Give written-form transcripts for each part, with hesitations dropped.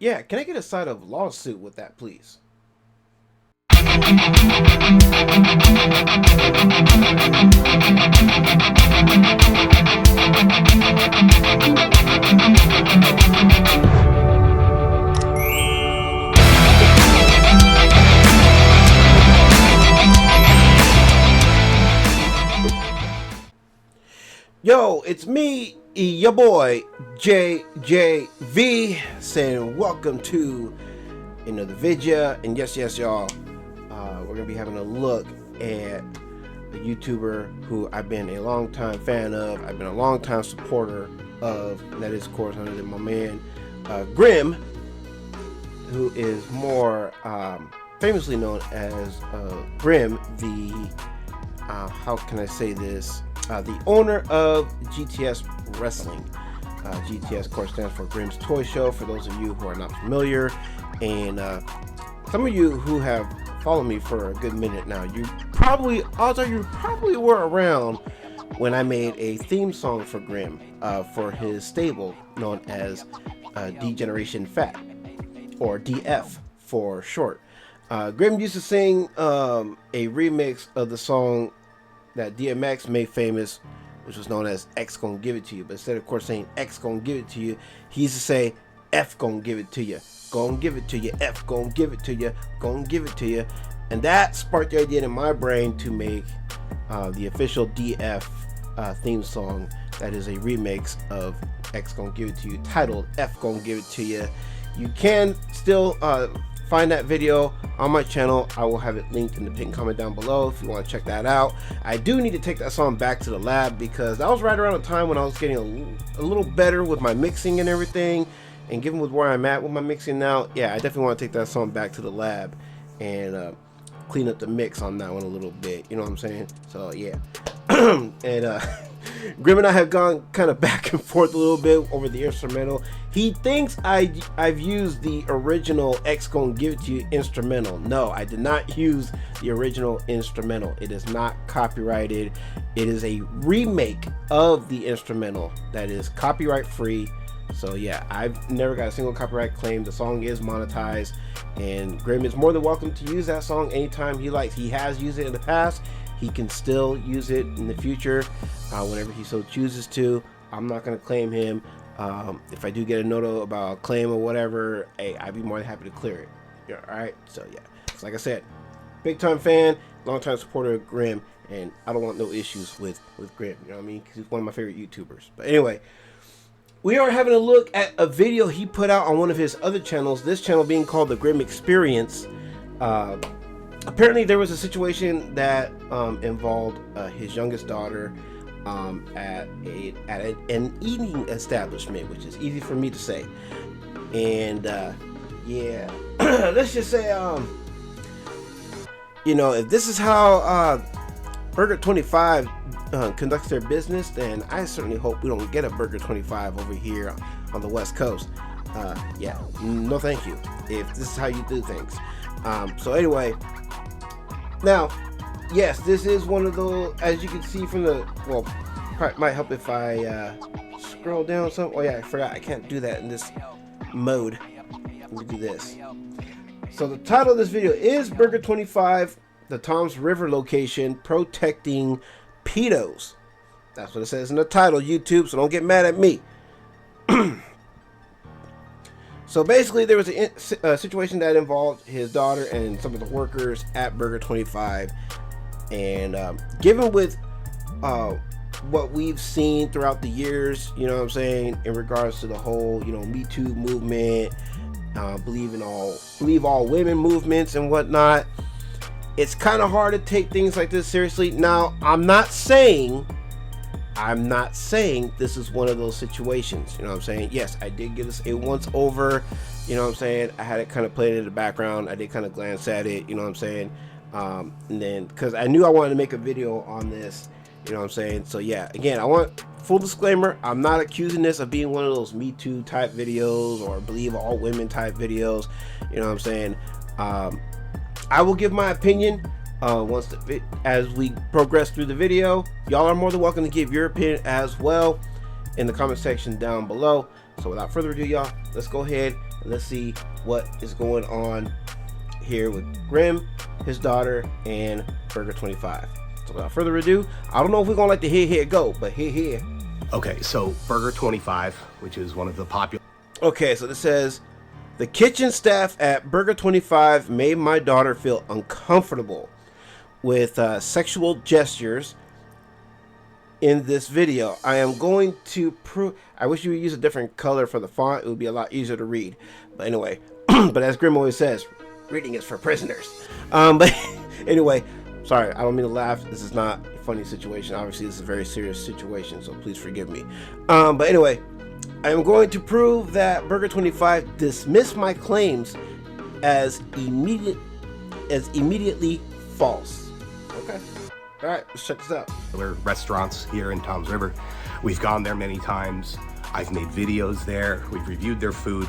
Yeah, can I get a side of lawsuit with that, please? Yo, it's me, your boy, JJV, saying welcome to another video. And yes, y'all, we're going to be having a look at a YouTuber who I've been a long time fan of. I've been a long time supporter of, and that is, of course, under my man, Grim, who is more famously known as Grim, the, how can I say this? The owner of GTS Wrestling. GTS, of course, stands for Grim's Toy Show, for those of you who are not familiar. And some of you who have followed me for a good minute now, you probably were around when I made a theme song for Grim for his stable known as D-Generation Fat, or DF for short. Grim used to sing a remix of the song that DMX made famous, which was known as X Gon' Give It To You. But instead of course saying X Gon' Give It To You, he used to say F Gon' Give It To You. Gon' give it to you, F gon' give it to you, gon' give it to you. And that sparked the idea in my brain to make the official DF theme song that is a remix of X Gon' Give It To You, titled F Gon' Give It To You. You can still find that video on my channel. I will have it linked in the pinned comment down below if you want to check that out. I do need to take that song back to the lab because that was right around the time when I was getting a little better with my mixing and everything. And given with where I'm at with my mixing now, yeah, I definitely want to take that song back to the lab and clean up the mix on that one a little bit. You know what I'm saying? So yeah. And Grim and I have gone kind of back and forth a little bit over the instrumental. He thinks I've used the original X Gon' Give It To You instrumental. No, I did not use the original instrumental. It is not copyrighted. It is a remake of the instrumental that is copyright free. So yeah, I've never got a single copyright claim. The song is monetized, and Grim is more than welcome to use that song anytime he likes. He has used it in the past. He can still use it in the future whenever he so chooses to. I'm not going to claim him. If I do get a note about a claim or whatever, hey, I'd be more than happy to clear it. Yeah, all right. So yeah, so like I said, big time fan, long time supporter of Grim, and I don't want no issues with Grim. You know what I mean? Because he's one of my favorite YouTubers. But anyway, we are having a look at a video he put out on one of his other channels, this channel being called The Grim Experience. Apparently there was a situation that involved his youngest daughter at an eating establishment, which is easy for me to say. And yeah, let's just say, you know, if this is how Burger 25 conducts their business, then I certainly hope we don't get a Burger 25 over here on the West Coast. Yeah, no thank you if this is how you do things. So anyway, now, yes, this is one of those, as you can see from the, well, probably might help if I scroll down some. Oh yeah, I forgot I can't do that in this mode. Let me do this. So the title of this video is Burger 25, the Toms River location, protecting pedos. That's what it says in the title, YouTube, so don't get mad at me. So basically there was a situation that involved his daughter and some of the workers at Burger 25, and given with what we've seen throughout the years, you know what I'm saying, in regards to the whole, you know, Me Too movement, believe all women movements and whatnot, it's kind of hard to take things like this seriously. Now, I'm not saying this is one of those situations, you know what I'm saying? Yes, I did get it once over, you know what I'm saying? I had it kind of played in the background. I did kind of glance at it, you know what I'm saying? And then, because I knew I wanted to make a video on this, you know what I'm saying? So yeah, again, I want full disclaimer, I'm not accusing this of being one of those Me Too type videos or believe all women type videos, you know what I'm saying? I will give my opinion as we progress through the video. Y'all are more than welcome to give your opinion as well in the comment section down below. So without further ado, y'all, let's go ahead Let's see what is going on here with Grim, his daughter, and Burger 25. So without further ado, I don't know if we're gonna let the here go, but here. Okay, so Burger 25, which is one of the popular. Okay, so this says, the kitchen staff at Burger 25 made my daughter feel uncomfortable with sexual gestures in this video. I am going to prove. I wish you would use a different color for the font. It would be a lot easier to read. But anyway, but as Grim always says, reading is for prisoners. But anyway, sorry, I don't mean to laugh. This is not a funny situation. Obviously, this is a very serious situation, so please forgive me. But anyway, I am going to prove that Burger 25 dismissed my claims as immediately false. Okay. All right, let's check this out. There are restaurants here in Toms River. We've gone there many times. I've made videos there. We've reviewed their food.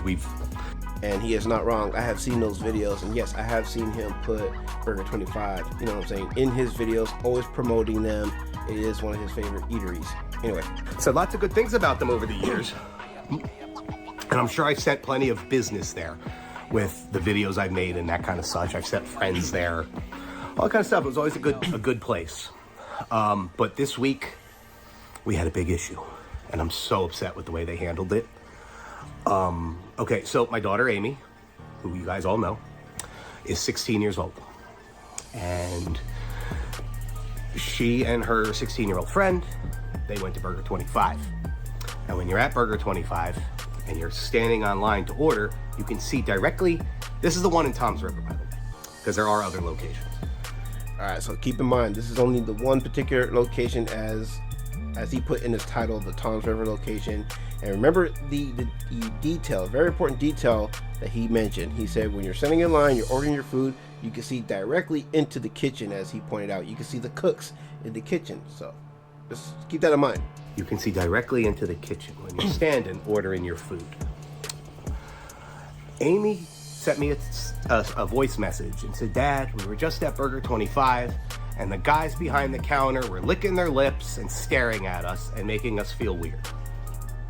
And he is not wrong. I have seen those videos, and yes, I have seen him put Burger 25, you know what I'm saying, in his videos, always promoting them. It is one of his favorite eateries. Anyway. Said lots of good things about them over the years. And I'm sure I've sent plenty of business there with the videos I've made and that kind of such. I've sent friends there, all that kind of stuff. It was always a good place. But this week we had a big issue, and I'm so upset with the way they handled it. Okay, so my daughter Amy, who you guys all know, is 16 years old, and she and her 16-year-old friend, they went to Burger 25. And when you're at Burger 25 and you're standing online to order, you can see directly. This is the one in Toms River, by the way, because there are other locations. All right, so keep in mind, this is only the one particular location as he put in his title, the Toms River location. And remember the detail, very important detail that he mentioned. He said when you're standing in line, you're ordering your food, you can see directly into the kitchen, as he pointed out. You can see the cooks in the kitchen. So just keep that in mind. You can see directly into the kitchen when you're standing ordering your food. Amy sent me a voice message and said, "Dad, we were just at Burger 25 and the guys behind the counter were licking their lips and staring at us and making us feel weird."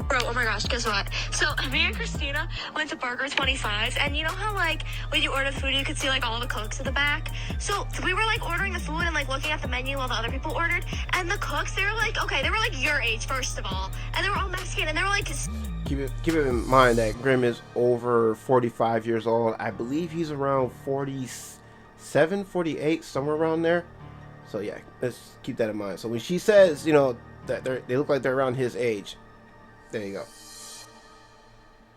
Bro, oh my gosh, guess what? So, me and Christina went to Burger 25, and you know how, like, when you order food, you could see, like, all the cooks in the back? So, we were, like, ordering the food and, like, looking at the menu while the other people ordered, and the cooks, they were, like, okay, they were, like, your age, first of all, and they were all Mexican, and they were, like... Keep it in mind that Grim is over 45 years old. I believe he's around 47, 48, somewhere around there. So, yeah, let's keep that in mind. So, when she says, you know, that they look like they're around his age, there you go.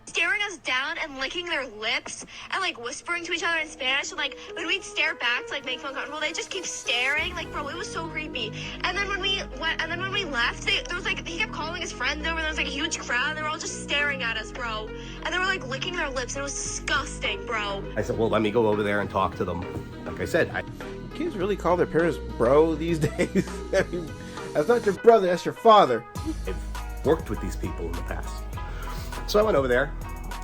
Staring us down and licking their lips and like whispering to each other in Spanish, and like when we'd stare back to like make them uncomfortable, they just keep staring. Like, bro, it was so creepy. And then when we left, there was like, he kept calling his friend over, and there was like a huge crowd, and they were all just staring at us, bro. And they were like licking their lips, and it was disgusting, bro. I said, well, let me go over there and talk to them. Like I said, kids really call their parents bro these days. I mean, that's not your brother, that's your father. I've worked with these people in the past. So I went over there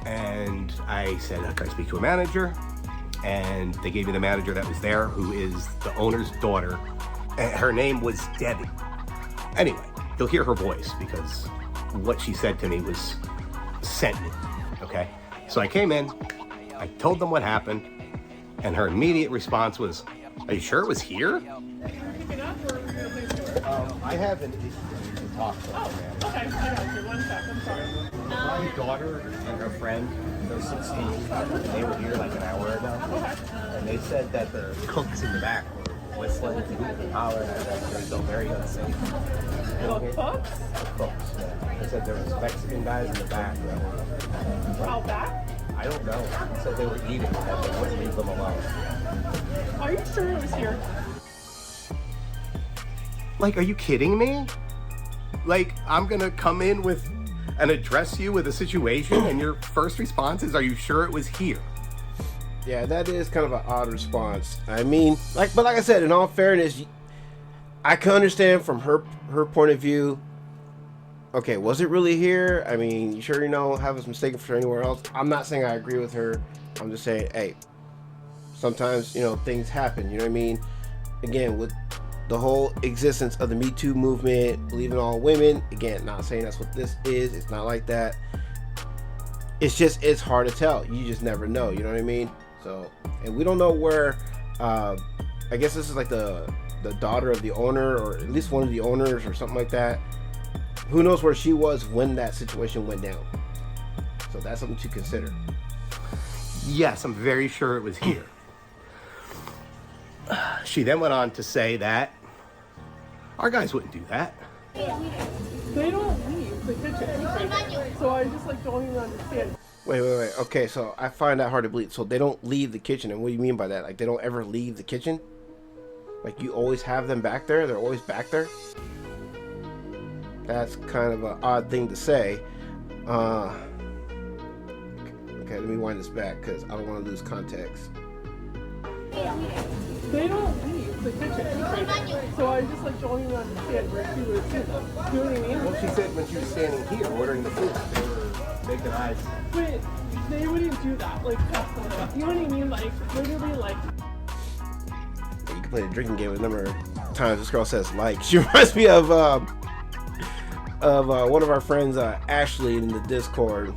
and I said, can I speak to a manager? And they gave me the manager that was there, who is the owner's daughter. And her name was Debbie. Anyway, you'll hear her voice because what she said to me was sent me, okay? So I came in, I told them what happened, and her immediate response was, are you sure it was here? I have an issue to talk to. Oh, okay. I got you. 1 second. Sorry. My daughter and her friend, they're 16. They were here like an hour ago. Okay. And they said that the cooks in the back were whistling and hollering at them. They felt very unsafe. The cooks? The cooks, yeah. They said there was Mexican guys in the back that were... Out back? I don't know. They said they were eating and they wouldn't leave them alone. Are you sure it was here? Like, are you kidding me? Like, I'm gonna come in with and address you with a situation and your first response is, are you sure it was here? Yeah, that is kind of an odd response. I mean, but like I said, in all fairness, I can understand from her point of view. Okay, was it really here? I mean, you sure you know have us mistaken for anywhere else? I'm not saying I agree with her. I'm just saying, hey, sometimes, you know, things happen. You know what I mean? Again, with the whole existence of the Me Too movement, believing all women. Again, not saying that's what this is. It's not like that. it's hard to tell. You just never know. You know what I mean? So, and we don't know where. I guess this is like the daughter of the owner, or at least one of the owners, or something like that. Who knows where she was when that situation went down? So that's something to consider. Yes, I'm very sure it was here. She then went on to say that our guys wouldn't do that. They don't leave the kitchen. So I just like don't even understand. Wait. Okay, so I find that hard to believe. So they don't leave the kitchen, and what do you mean by that? Like they don't ever leave the kitchen? Like you always have them back there? They're always back there? That's kind of an odd thing to say. Okay, let me wind this back because I don't want to lose context. They don't leave the kitchen. So I just like don't even understand where she was. You know what I mean? Well, she said when she was standing here ordering the food, they were making eyes. But they wouldn't do that. Like, you know what I mean? Like, literally, like. You can play the drinking game with the number of times this girl says like. She reminds me of one of our friends, Ashley, in the Discord.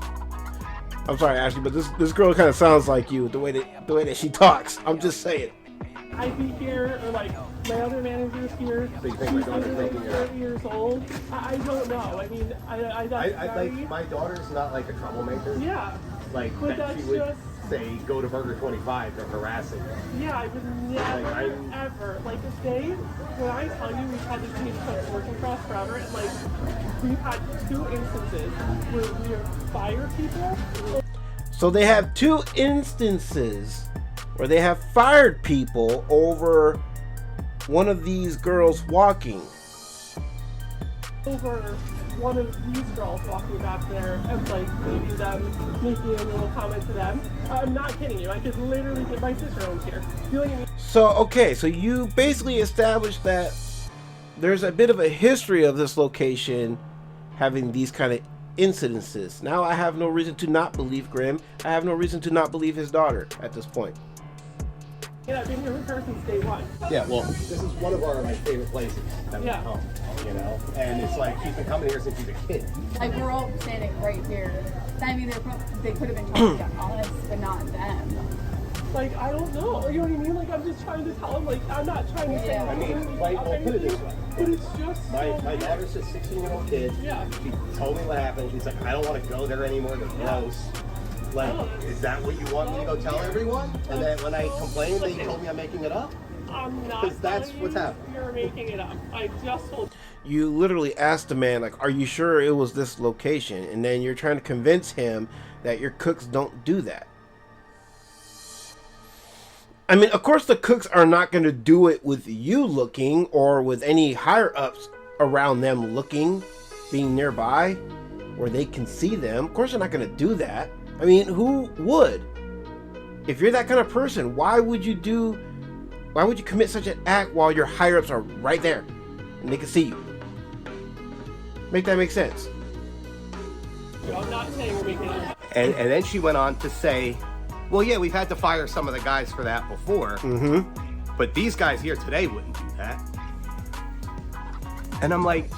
I'm sorry, Ashley, but this girl kind of sounds like you, the way that she talks. I'm just saying. I'd be here, or like my other manager's here. So you think my daughter's She's making it up? 30 years old. I don't know. I mean, I like my daughter's not like a troublemaker. Yeah. Like But that she that's would just- say go to Burger 25 for harassing. Yeah, I would never, ever. Like, when I tell you we've had this team coach working for us forever, and like, we've had 2 instances where we have fired people. So they have 2 instances where they have fired people over one of these girls walking. Over one of these girls walking back there and like maybe them making a little comment to them. I'm not kidding you. I could literally get my sister owns here. You know what I mean? So, okay, so you basically established that there's a bit of a history of this location having these kind of incidences. Now I have no reason to not believe Grimm. I have no reason to not believe his daughter at this point. Yeah, I've been here with her since day 1. Yeah, well, this is one of my favorite places that we Yeah. come, you know? And it's like she's been coming here since she's a kid. Like we're all standing right here. I mean, they could have been talking to us, but not them. Like, I don't know. You know what I mean? Like, I'm just trying to tell them, like, I'm not trying to say Yeah. I mean, anything like, about well, put it this anything, way. but it's just My so daughter's a 16-year-old kid. Yeah. She told me what happened. She's like, I don't want to go there anymore. They're gross. Like, is that what you want me to go tell everyone? And then when I complained, they told me I'm making it up? I'm not. 'Cause that's telling what's you happening. You're making it up. I just told You literally asked the man, like, are you sure it was this location? And then you're trying to convince him that your cooks don't do that. I mean, of course the cooks are not going to do it with you looking or with any higher ups around them looking, being nearby where they can see them. Of course they're not going to do that. I mean, who would? If you're that kind of person, why would you commit such an act while your higher ups are right there and they can see you? Make that make sense? you. I'm not saying we're making it up. And then she went on to say, well, yeah, we've had to fire some of the guys for that before. Mm-hmm. But these guys here today wouldn't do that. And I'm like,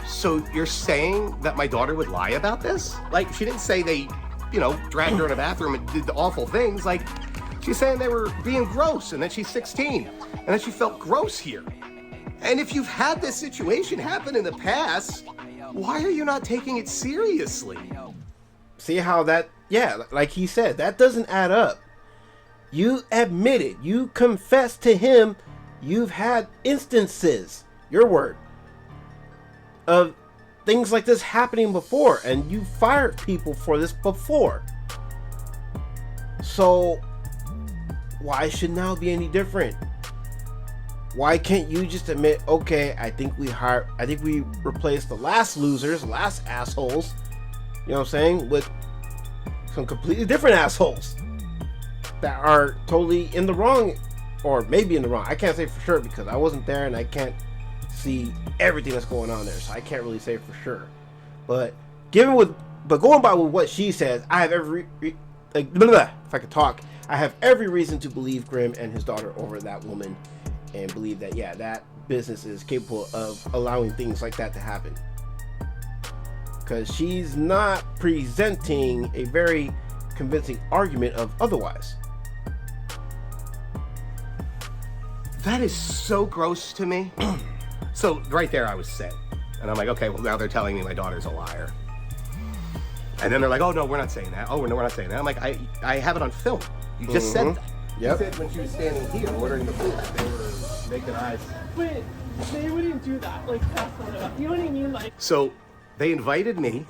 so you're saying that my daughter would lie about this? Like, she didn't say they, dragged her in a bathroom and did the awful things. Like, she's saying they were being gross and that she's 16 and that she felt gross here. And if you've had this situation happen in the past, why are you not taking it seriously? See how that, yeah, like he said, that doesn't add up. You admitted, you confessed to him, you've had instances, your word, of things like this happening before, and you fired people for this before. So why should now be any different? Why can't you just admit, okay, I think we replaced the last losers, last assholes, you know what I'm saying, with some completely different assholes that are totally in the wrong, or maybe in the wrong. I can't say for sure because I wasn't there and I can't see everything that's going on there, so I can't really say for sure. But going by with what she says, I have if I could talk, I have every reason to believe Grimm and his daughter over that woman, and believe that, yeah, that business is capable of allowing things like that to happen. because she's not presenting a very convincing argument of otherwise. That is so gross to me. So right there I was set. And I'm like, okay, well now they're telling me my daughter's a liar. And then they're like, oh no, we're not saying that. Oh no, we're not saying that. I'm like, I have it on film. You just said that. Yep. You said when she was standing here ordering the food, they were making eyes. But they wouldn't do that. Like, that's what you know what I mean? Like, So they invited me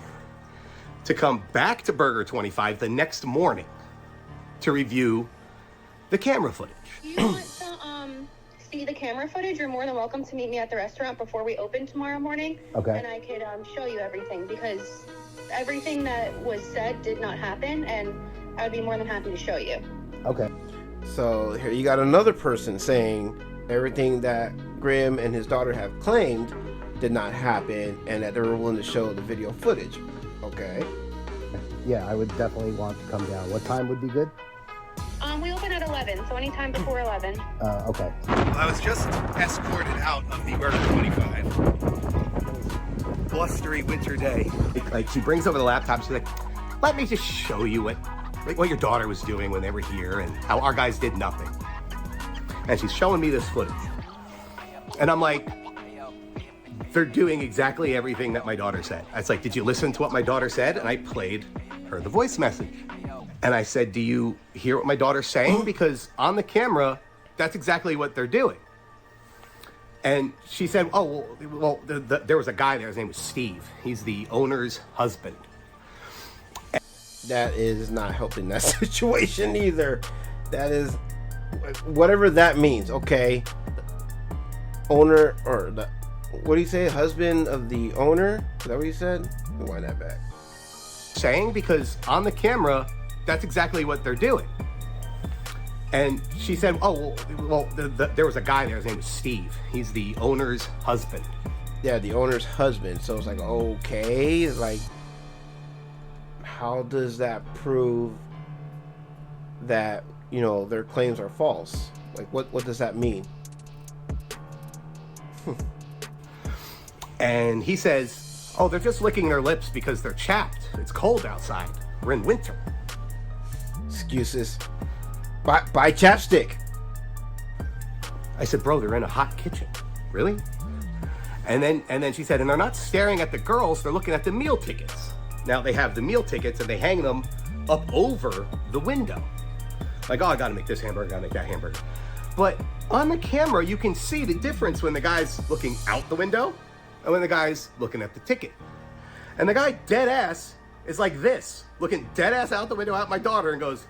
to come back to Burger 25 the next morning to review the camera footage. If you want to see the camera footage, you're more than welcome to meet me at the restaurant before we open tomorrow morning. Okay. And I could show you everything, because everything that was said did not happen, and I would be more than happy to show you. Okay. So here you got another person saying everything that Grimm and his daughter have claimed did not happen, and that they were willing to show the video footage. Okay. Yeah, I would definitely want to come down. What time would be good? We open at 11, so anytime before 11. Okay. I was just escorted out of the Burger 25. Blustery winter day. Like, she brings over the laptop. She's like, let me just show you what your daughter was doing when they were here and how our guys did nothing. And she's showing me this footage. And I'm like, they're doing exactly everything that my daughter said. I was like, did you listen to what my daughter said? And I played her the voice message. And I said, do you hear what my daughter's saying? Because on the camera, that's exactly what they're doing. And she said, oh, well, there was a guy there. His name was Steve. He's the owner's husband. That is not helping that situation either. That is, whatever that means, okay? Owner, or the, what do you say? Husband of the owner? Is that what you said? Wind that back. Saying, because on the camera, that's exactly what they're doing. And she said, oh, well, there was a guy there. His name was Steve. He's the owner's husband. Yeah, the owner's husband. So it's like, okay, like, how does that prove that, you know, their claims are false? Like, what does that mean? And he says, oh, they're just licking their lips because they're chapped. It's cold outside. We're in winter. Excuses. Buy chapstick. I said, bro, they're in a hot kitchen. Really? And then she said, and they're not staring at the girls, they're looking at the meal tickets. Now they have the meal tickets and they hang them up over the window. Like, oh, I gotta make this hamburger, gotta make that hamburger. But on the camera, you can see the difference when the guy's looking out the window and when the guy's looking at the ticket. And the guy dead ass is like this, looking dead ass out the window at my daughter and goes,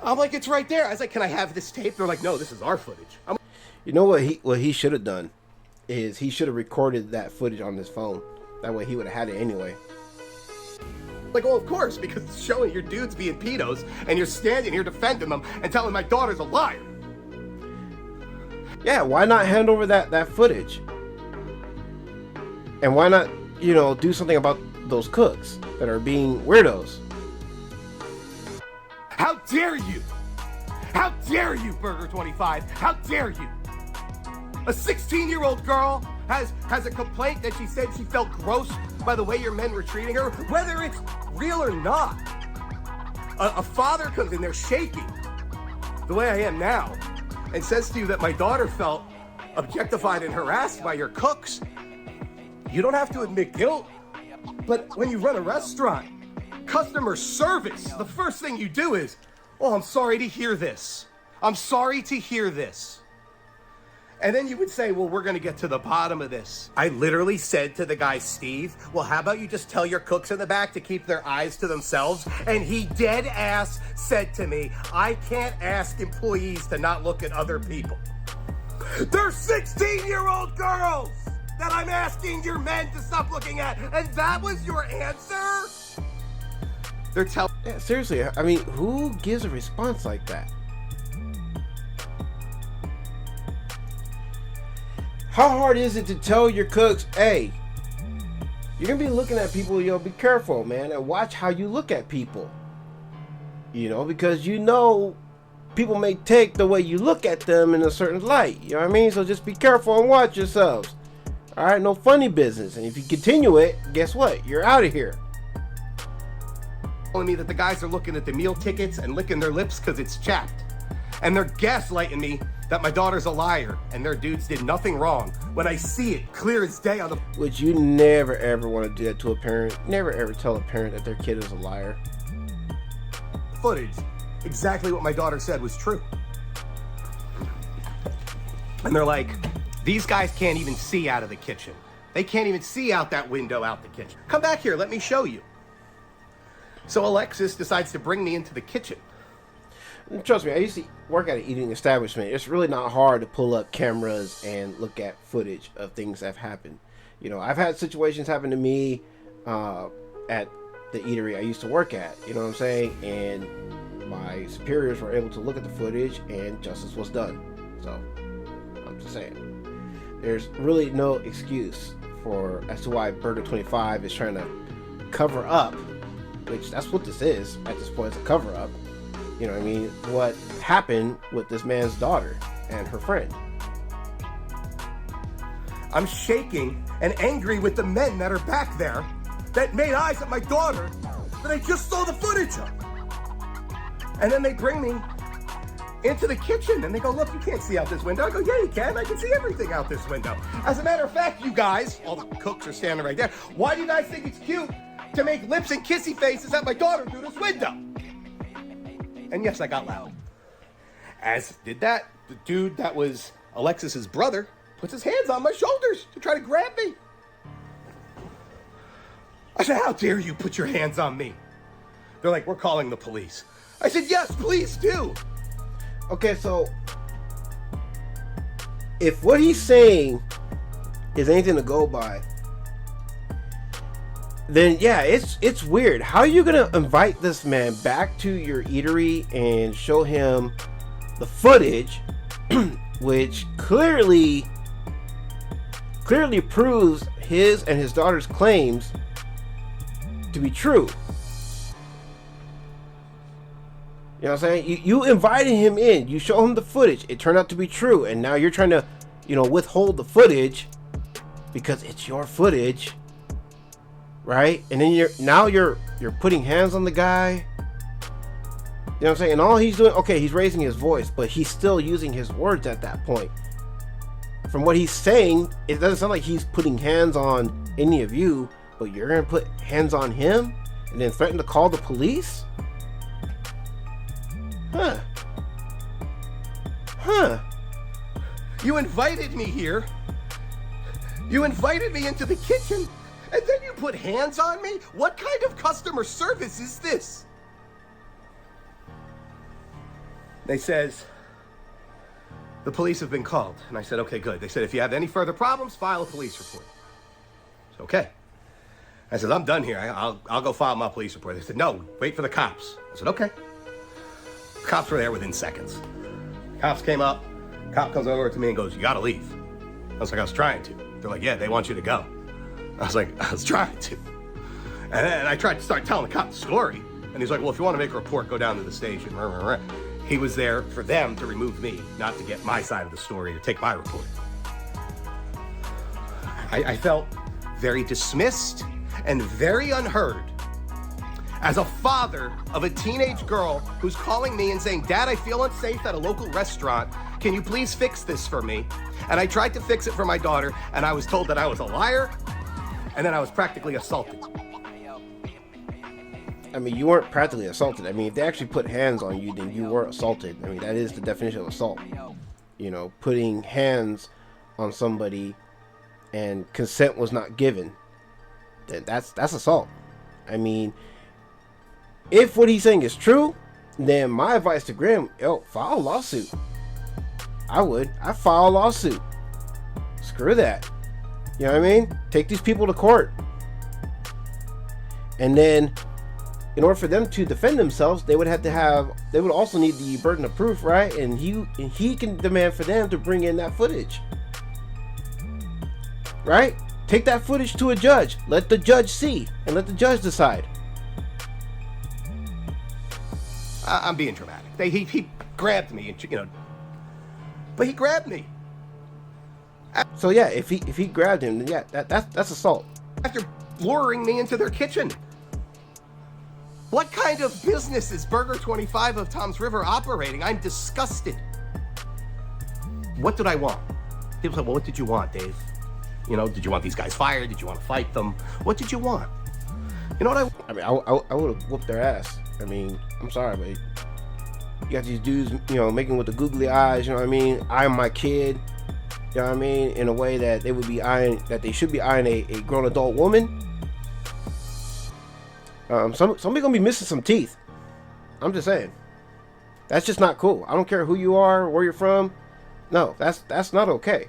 I'm like, it's right there. I was like, can I have this tape? They're like, no, this is our footage. You know what he should have done is he should have recorded that footage on his phone. That way he would have had it anyway. Like, well, of course, because it's showing your dudes being pedos and you're standing here defending them and telling my daughter's a liar. Yeah, why not hand over that footage? And why not, you know, do something about those cooks that are being weirdos? How dare you? How dare you, Burger 25? How dare you? A 16-year-old girl has a complaint that she said she felt gross by the way your men were treating her, whether it's real or not. A father comes in there shaking, the way I am now, and says to you that my daughter felt objectified and harassed by your cooks. You don't have to admit guilt, but when you run a restaurant, customer service, the first thing you do is, oh, I'm sorry to hear this. I'm sorry to hear this. And then you would say, well, we're going to get to the bottom of this. I literally said to the guy, Steve, well, how about you just tell your cooks in the back to keep their eyes to themselves? And he dead ass said to me, I can't ask employees to not look at other people. They're 16-year-old girls that I'm asking your men to stop looking at. And that was your answer? They're telling... Yeah, seriously, I mean, who gives a response like that? How hard is it to tell your cooks, hey, you're gonna be looking at people, yo, be careful, man, and watch how you look at people. You know, because you know people may take the way you look at them in a certain light. You know what I mean? So just be careful and watch yourselves. All right, no funny business. And if you continue it, guess what? You're out of here. Telling me that the guys are looking at the meal tickets and licking their lips because it's chapped. And they're gaslighting me that my daughter's a liar and their dudes did nothing wrong when I see it clear as day on the... Which you never ever want to do that to a parent. Never ever tell a parent that their kid is a liar. footage. Exactly what my daughter said was true. And they're like, these guys can't even see out of the kitchen. They can't even see out that window out the kitchen. Come back here, let me show you. So Alexis decides to bring me into the kitchen. Trust me, I used to work at an eating establishment. It's really not hard to pull up cameras and look at footage of things that have happened. You know, I've had situations happen to me at the eatery I used to work at. You know what I'm saying? And my superiors were able to look at the footage and justice was done. So, I'm just saying. There's really no excuse as to why Burger 25 is trying to cover up, which that's what this is at this point, it's a cover up. You know what I mean? What happened with this man's daughter and her friend. I'm shaking and angry with the men that are back there that made eyes at my daughter that I just saw the footage of. And then they bring me into the kitchen and they go, look, you can't see out this window. I go, yeah, you can. I can see everything out this window. As a matter of fact, you guys, all the cooks are standing right there. Why do you guys think it's cute to make lips and kissy faces at my daughter through this window? And yes, I got loud. As did that, the dude that was Alexis's brother puts his hands on my shoulders to try to grab me. I said, how dare you put your hands on me? They're like, we're calling the police. I said, yes, please do. Okay, so if what he's saying is anything to go by, then yeah, it's weird. How are you gonna invite this man back to your eatery and show him the footage, which clearly proves his and his daughter's claims to be true? You know what I'm saying? You invited him in, you show him the footage, it turned out to be true, and now you're trying to, withhold the footage because it's your footage. Right? And then you're putting hands on the guy. You know what I'm saying? And all he's doing, okay, he's raising his voice, but he's still using his words at that point. From what he's saying, it doesn't sound like he's putting hands on any of you, but you're gonna put hands on him and then threaten to call the police? Huh. You invited me here. You invited me into the kitchen. And then you put hands on me? What kind of customer service is this? They says, the police have been called. And I said, okay, good. They said, if you have any further problems, file a police report. I said, okay. I said, I'm done here. I'll go file my police report. They said, no, wait for the cops. I said, okay. Cops were there within seconds. Cops came up. Cop comes over to me and goes, you gotta leave. I was like, I was trying to. They're like, yeah, they want you to go. I was like, I was trying to. And then I tried to start telling the cop the story. And he's like, well, if you want to make a report, go down to the station. He was there for them to remove me, not to get my side of the story, to take my report. I felt very dismissed and very unheard. As a father of a teenage girl who's calling me and saying, Dad, I feel unsafe at a local restaurant. Can you please fix this for me? And I tried to fix it for my daughter, and I was told that I was a liar, and then I was practically assaulted. I mean, you weren't practically assaulted. I mean, if they actually put hands on you, then you were assaulted. I mean, that is the definition of assault. Putting hands on somebody and consent was not given. Then that's assault. I mean, if what he's saying is true, then my advice to Graham, file a lawsuit. I'd file a lawsuit. Screw that. You know what I mean? Take these people to court. And then, in order for them to defend themselves, they would also need the burden of proof, right? And he can demand for them to bring in that footage. Right? Take that footage to a judge. Let the judge see, and let the judge decide. I'm being dramatic. He grabbed me, but he grabbed me. So yeah, if he grabbed him, then yeah, that's assault. After luring me into their kitchen. What kind of business is Burger 25 of Tom's River operating? I'm disgusted. What did I want? People said, well, what did you want, Dave? You know, did you want these guys fired? Did you want to fight them? What did you want? You know what I mean, I would have whooped their ass. I mean, I'm sorry, but you got these dudes, you know, making with the googly eyes, you know what I mean? Eyeing my kid, you know what I mean? In a way that they would be eyeing, that they should be eyeing a grown adult woman. Somebody gonna be missing some teeth. I'm just saying. That's just not cool. I don't care who you are, where you're from. No, that's not okay.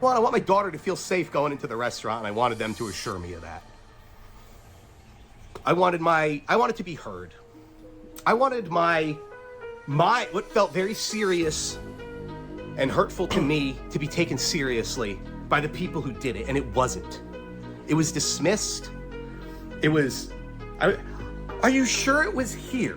Well, I want my daughter to feel safe going into the restaurant, and I wanted them to assure me of that. I wanted to be heard. I wanted my what felt very serious and hurtful to me to be taken seriously by the people who did it, and it wasn't. It was dismissed. It was, are you sure it was here?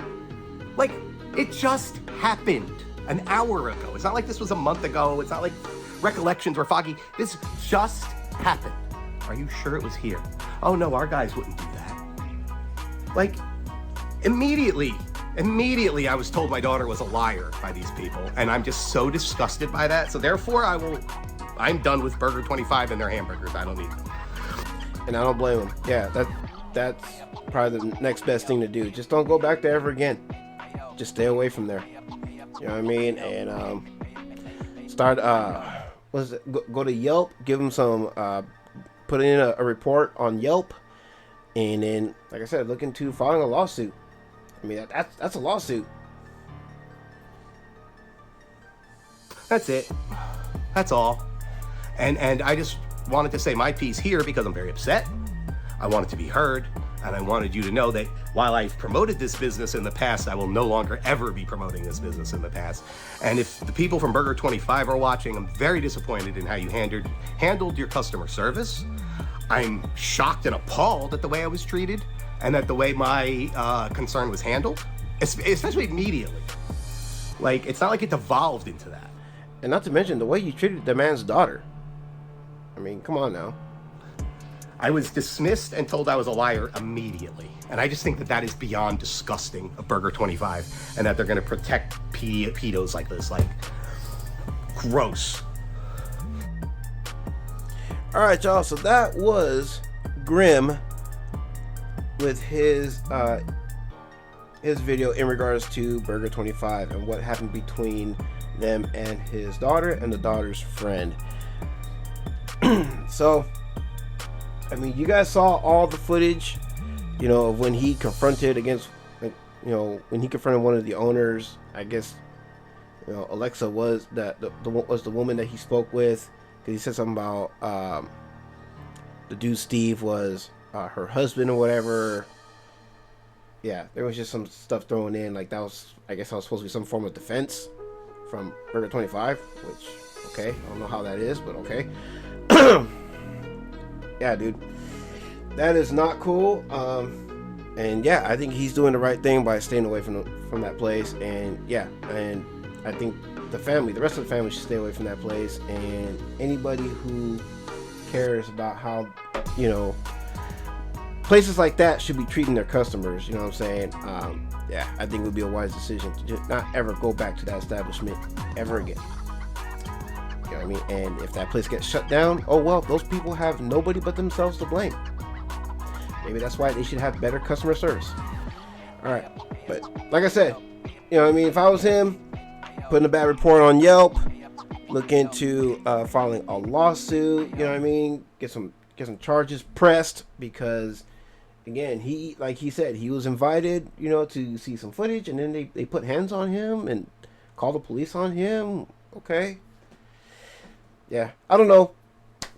Like, it just happened an hour ago. It's not like this was a month ago. It's not like recollections were foggy. This just happened. Are you sure it was here? Oh no, our guys wouldn't do that. Like, immediately I was told my daughter was a liar by these people, and I'm just so disgusted by that. So therefore, I'm done with Burger 25 and their hamburgers. I don't need them. And I don't blame them. Yeah, that's probably the next best thing to do. Just don't go back there ever again. Just stay away from there. You know what I mean? And start go to Yelp, give them some put in a report on Yelp, and then, like I said, look into filing a lawsuit. I mean, that's a lawsuit. That's it. That's all. And I just wanted to say my piece here because I'm very upset. I wanted to be heard, and I wanted you to know that while I've promoted this business in the past, I will no longer ever be promoting this business in the past. And if the people from Burger 25 are watching, I'm very disappointed in how you handled your customer service. I'm shocked and appalled at the way I was treated and at the way my concern was handled, especially immediately. Like, it's not like it devolved into that. And not to mention the way you treated the man's daughter. I mean, come on now. I was dismissed and told I was a liar immediately. And I just think that is beyond disgusting of Burger 25, and that they're going to protect pedos like this. Like, gross. All right, y'all. So that was Grim with his video in regards to Burger 25 and what happened between them and his daughter and the daughter's friend. So, I mean, you guys saw all the footage, you know, of when he confronted when he confronted one of the owners. I guess, you know, Alexa was was the woman that he spoke with, because he said something about the dude Steve was her husband or whatever. Yeah, there was just some stuff thrown in, like that was, I guess that was supposed to be some form of defense from Burger 25, which, okay, I don't know how that is, but okay. Yeah, dude, that is not cool. And yeah, I think he's doing the right thing by staying away from that place. And yeah, and I think the rest of the family should stay away from that place. And anybody who cares about how, you know, places like that should be treating their customers, you know what I'm saying? Yeah, I think it would be a wise decision to just not ever go back to that establishment ever again. You know what I mean? And if that place gets shut down, oh well, those people have nobody but themselves to blame. Maybe that's why they should have better customer service. All right, but like I said, you know what I mean? If I was him, putting a bad report on Yelp, look into filing a lawsuit. You know what I mean? Get some charges pressed, because again, like he said, he was invited, you know, to see some footage, and then they put hands on him and call the police on him. Okay. Yeah, I don't know,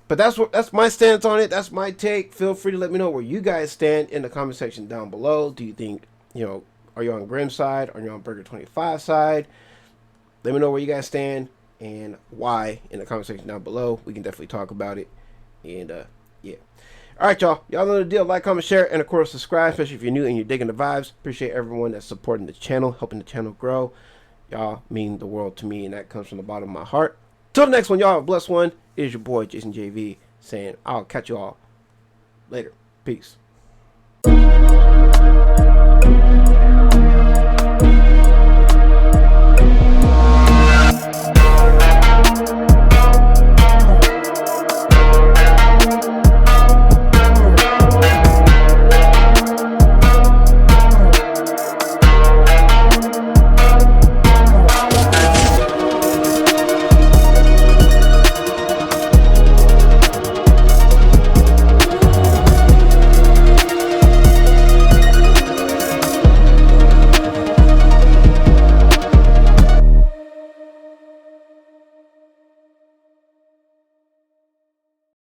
but that's my stance on it. That's my take. Feel free to let me know where you guys stand in the comment section down below. Do you think, you know, are you on Grim's side? Are you on Burger 25 side? Let me know where you guys stand and why in the comment section down below. We can definitely talk about it. And yeah. All right, y'all know the deal. Like, comment, share, and of course subscribe, especially if you're new and you're digging the vibes. Appreciate everyone that's supporting the channel, helping the channel grow. Y'all mean the world to me, and that comes from the bottom of my heart. Till the next one, y'all have a blessed one. It is your boy Jason JV saying I'll catch you all later. Peace.